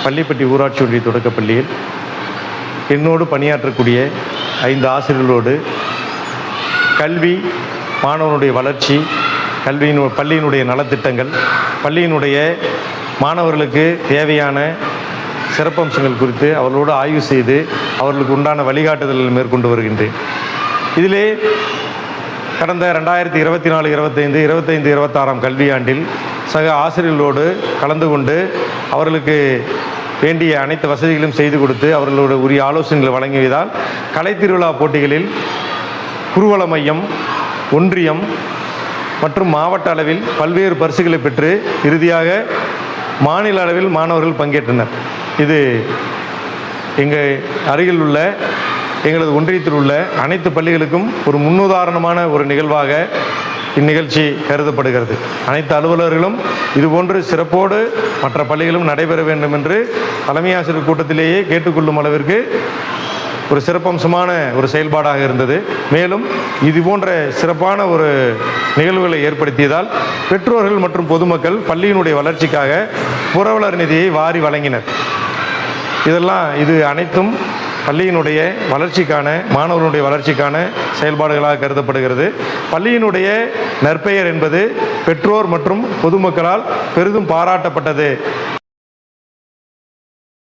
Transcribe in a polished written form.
பள்ளிப்பட்டி ஊராட்சி ஒன்றிய தொடக்கப்பள்ளியில் என்னோடு பணியாற்றக்கூடிய 5 ஆசிரியர்களோடு கல்வி, மாணவனுடைய வளர்ச்சி, பள்ளியினுடைய நலத்திட்டங்கள், பள்ளியினுடைய மாணவர்களுக்கு தேவையான சிறப்பம்சங்கள் குறித்து அவர்களோடு ஆய்வு செய்து அவர்களுக்கு உண்டான வழிகாட்டுதல்கள் மேற்கொண்டு வருகின்றேன். இதிலே கடந்த 2024-25, 25-26 கல்வியாண்டில் சக ஆசிரியர்களோடு கலந்து கொண்டு அவர்களுக்கு வேண்டிய அனைத்து வசதிகளும் செய்து கொடுத்து அவர்களோட உரிய ஆலோசனைகளை வழங்கியதால் கலை திருவிழா போட்டிகளில் குருவல மையம், ஒன்றியம் மற்றும் மாவட்ட அளவில் பல்வேறு பரிசுகளை பெற்று இறுதியாக மாநில அளவில் மாணவர்கள் பங்கேற்றனர். இது எங்கள் அருகில் உள்ள எங்களது ஒன்றியத்தில் உள்ள அனைத்து பள்ளிகளுக்கும் ஒரு முன்னுதாரணமான ஒரு நிகழ்வாக இந்நிகழ்ச்சி கருதப்படுகிறது. அனைத்து அலுவலர்களும் இதுபோன்று சிறப்போடு மற்ற பள்ளிகளும் நடைபெற வேண்டும் என்று தலைமை ஆசிரியர் கூட்டத்திலேயே கேட்டுக்கொள்ளும் அளவிற்கு ஒரு சிறப்பம்சமான ஒரு செயல்பாடாக இருந்தது. மேலும் இது போன்ற சிறப்பான ஒரு நிகழ்வுகளை ஏற்படுத்தியதால் பெற்றோர்கள் மற்றும் பொதுமக்கள் பள்ளியினுடைய வளர்ச்சிக்காக புரவலர் நிதியை வாரி வழங்கினர். இது அனைத்தும் பள்ளியினுடைய வளர்ச்சிக்கான, மாணவர்களுடைய வளர்ச்சிக்கான செயல்பாடுகளாக கருதப்படுகிறது. பள்ளியினுடைய நற்பெயர் என்பது பெற்றோர் மற்றும் பொதுமக்களால் பெரிதும் பாராட்டப்பட்டது.